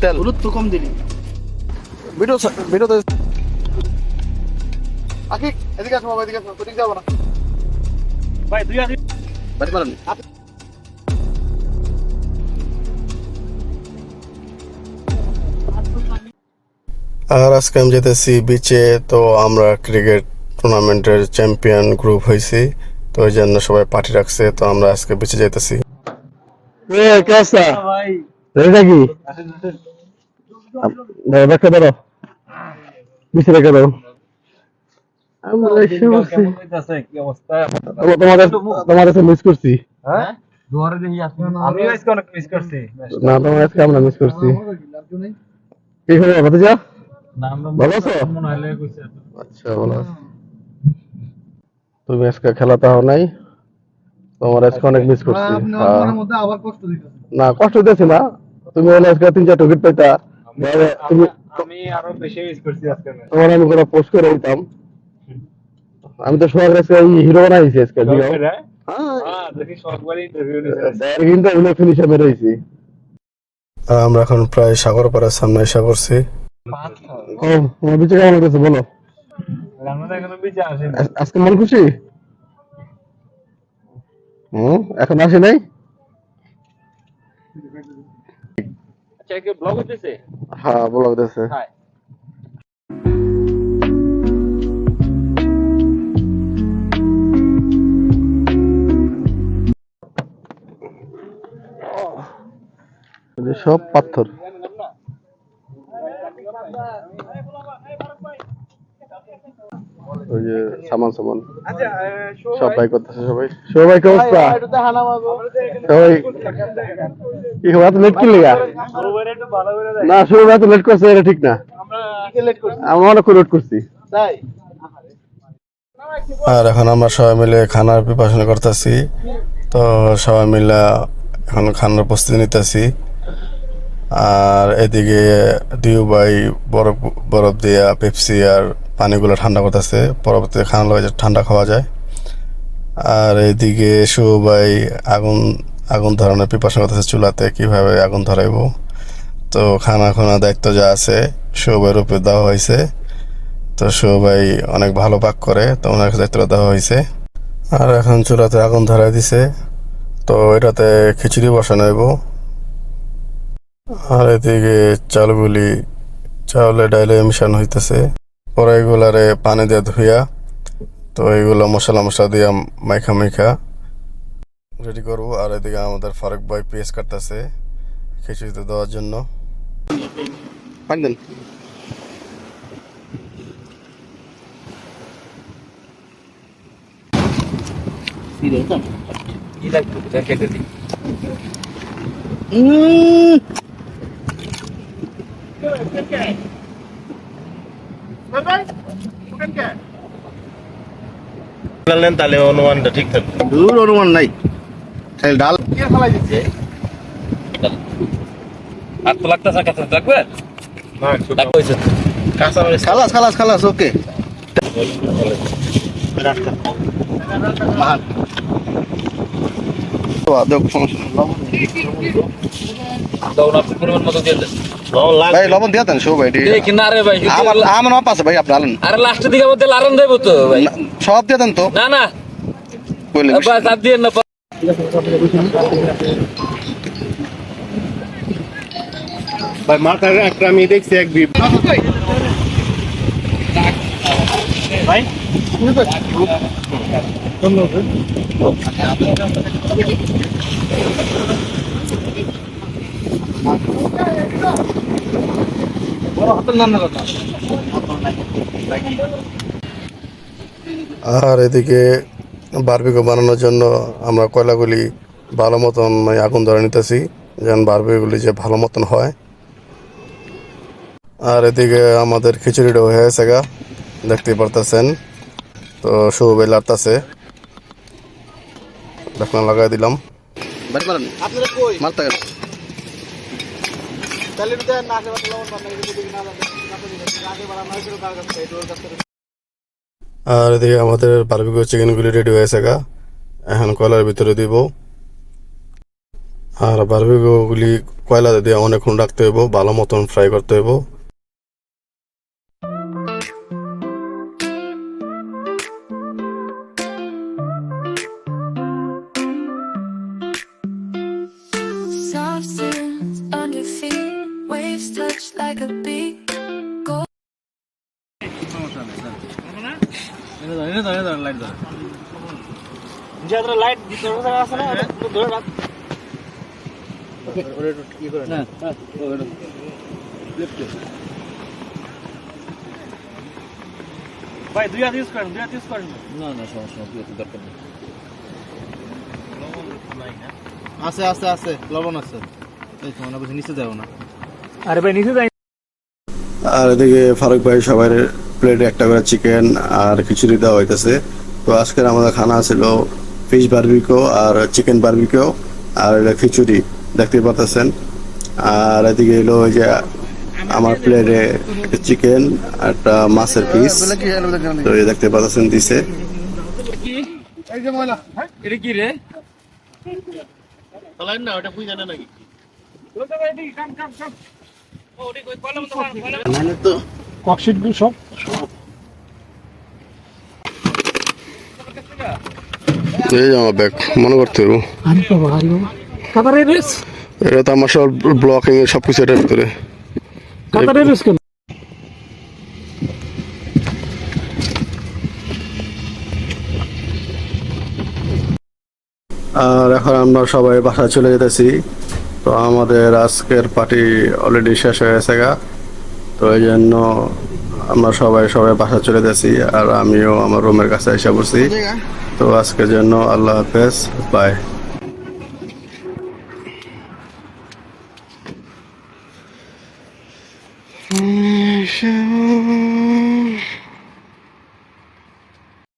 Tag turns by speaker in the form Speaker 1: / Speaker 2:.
Speaker 1: তেল হলুদ তো কম দিলি ভিডিও ভিডিওতে আকি এদিকে আসো বাবা এদিকে আসো তুই যাবো না ভাই তুই আসি বাড়ি মারেন
Speaker 2: আর আজকে আমি যেতেছি বিচে। তো আমরা ক্রিকেট টুর্নামেন্টের চ্যাম্পিয়ন গ্রুপ হয়েছি, তো ওই জন্য সবাই পার্টি রাখছে। তো আমরা আজকে বিচে যাইতেছি। তোমাদের মিস করছি
Speaker 1: আমি আজকে অনেক মিস করছি
Speaker 2: না, তোমার আজকে আমরা মিস করছি। কি খবর ভাতিজা? ভালো আছো? আচ্ছা, ভালো আছো। তুমি আজকে খেলাতে হও নাই, তোমার আজকে অনেক মিস করছি। না, কষ্ট দিতেছি না, তুমি হলে আজকে 3-4 উইকেট পাইতা। তুমি
Speaker 1: আমি আরো বেশি মিস করছি আজকে
Speaker 2: তোমার আমি কোনো পোস্ট করে দিতাম। আমি তো সোহাগ আজকে হিরো বানাইছি আজকে। ফিনিশে মেরেছি। আমরা এখন প্রায় সাগর পাড়ার সামনে এসে পড়ছি। তোমার বিচে কেমন লাগতেছে বলো? আজকে মন খুশি? এখন আসে নাই?
Speaker 1: ব্লগ হইতেছে?
Speaker 2: হ্যাঁ, ব্লগ হইতেছে। সব পাথর। ওই যে সামান সব বাই করতেছে সবাই। সবাই কি অবস্থা? সবাই কি খবর? এত লেট কি লিগা? না, শুরু এত লেট করছে, এটা ঠিক না। আমরা অনেক লেট করছি। আর এখন আমরা সবাই মিলে খানার প্রিপারেশন করতেছি। তো সবাই মিলে এখন খানার প্রস্তুতি নিতেছি। আর এদিকে দিউ ভাই বরফ বরফ দিয়া পেপসি আর পানিগুলো ঠান্ডা করতেছে, পরবর্তীতে খানা লাগে ঠান্ডা খাওয়া যায়। আর এদিকে শুভ ভাই আগুন আগুন ধরানোর প্রিপারেশন করতেছে, চুলাতে কিভাবে আগুন ধরাইব। তো খানা দায়িত্ব যা আছে শুভ ভাইয়ের উপরে দেওয়া হয়েছে। তো শুভ ভাই অনেক ভালো পাক করে, তো ওনার দায়িত্ব দেওয়া হয়েছে। আর এখন চুলাতে আগুন ধরাই দিছে, তো এটাতে খিচুড়ি বসানো হইব। আর এদিকে চাউলে ডাইলে মিশানো হইতেছে। পরে এগুলারে পানি দিয়ে ধুইয়া, তো এগুলো মশলা দিয়া মাইখা রেডি করবো। আর এদিকে আমাদের ফারুক ভাই পেঁয়াজ কাটতেছে খিচুড়িতে দেওয়ার জন্য।
Speaker 1: তাহলে অনুমানটা ঠিক থাকবে।
Speaker 2: দূর অনুমান নাই, ডাল
Speaker 1: আর তো লাগতেছে কাছে লাগবে না, লাগবে হইছে কাঁচা মরিচ
Speaker 2: খালাস ওকে।
Speaker 1: পরিমাণ মতো দিয়ে দেন
Speaker 2: ভাই, লবণ দিয়ে দেন শুভ ভাই।
Speaker 1: দেখি না রে ভাই,
Speaker 2: আমার মাপ আছে ভাই, আপনি আলেন।
Speaker 1: আরে লাস্টের দিকে মধ্যে লারন দেবো তো ভাই।
Speaker 2: সব দিয়ে দেন তো।
Speaker 1: না বাস আর দিয়ে না।
Speaker 2: ভাই মাথার একটা আমি দেখছি এক বিপ
Speaker 1: ভাই
Speaker 2: আর এদিকে বারবিকিউ বানানোর জন্য আমরা কয়লাগুলি ভালো মতন আগুন ধরে নিতেছি, যেন বারবিকিউগুলি যে ভালো মতন হয়। আর এদিকে আমাদের খিচুড়িটা হয়ে গেছে গা, দেখতেই পারতেছেন। তো শুভ ভাই লাড়তাছে, ঢাকনা লাগাই দিলাম। আর এদিকে আমাদের বারবিকিউ চিকেনগুলি রেডি হয়েছে গা, এখন কয়লার ভিতরে দিব। আর বারবিকিউগুলি কয়লা দিয়ে অনেকক্ষণ রাখতে হইব, ভালো মতন ফ্রাই করতে হইব।
Speaker 3: Soft sands under feet, waves touch like a beat. Go
Speaker 1: ভাই 2 হাত ইউজ করেন, 2 হাত ইউজ করেন। না না সমস্যা নেই, দরকার নেই।
Speaker 4: আছে আছে আছে লবণ আছে। এই তো মনে বুঝি নিচে যাও না।
Speaker 1: আরে ভাই নিচে যাই।
Speaker 2: আর এদিকে ফারুক ভাই সবার প্লেটে একটা করে চিকেন আর খিচুড়ি দেওয়া হইতেছে। তো আজকের আমাদের খানা ছিল ফিশ বারবিকিউ আর চিকেন বারবিকিউ আর এটা খিচুড়ি দেখতে পাচ্ছেন। আর এদিকে এলো ওই যে আমার প্লেটে চিকেন আর একটা মাছের পিস, তো এই দেখতে পাচ্ছেন দিছে।
Speaker 1: এটা কি রে?
Speaker 4: চালাইন না ওটা বুঝ জানা নাকি? মানে তো
Speaker 1: ককশিট গুলো সব
Speaker 2: এই যে আমার ব্যাগ মনে করতে হবে,
Speaker 1: আরে বাবা আরে বাবা কাতারে রেস
Speaker 2: এটা তো আমার সব ব্লকিং এর সবকিছু এটার ভিতরে।
Speaker 1: কাতারে রেস কেন?
Speaker 2: আর এখন আমরা সবাই বাসায় চলে যেতেছি। তো আমাদের আজকের পার্টি অলরেডি শেষ হয়ে গেছে গা, তো এই জন্য আমরা সবাই বাসায় চলে যেতেছি। আর আমিও আমার রুমের কাছে এসে পড়ছি। তো আজকের জন্য আল্লাহ হাফেজ, বাই।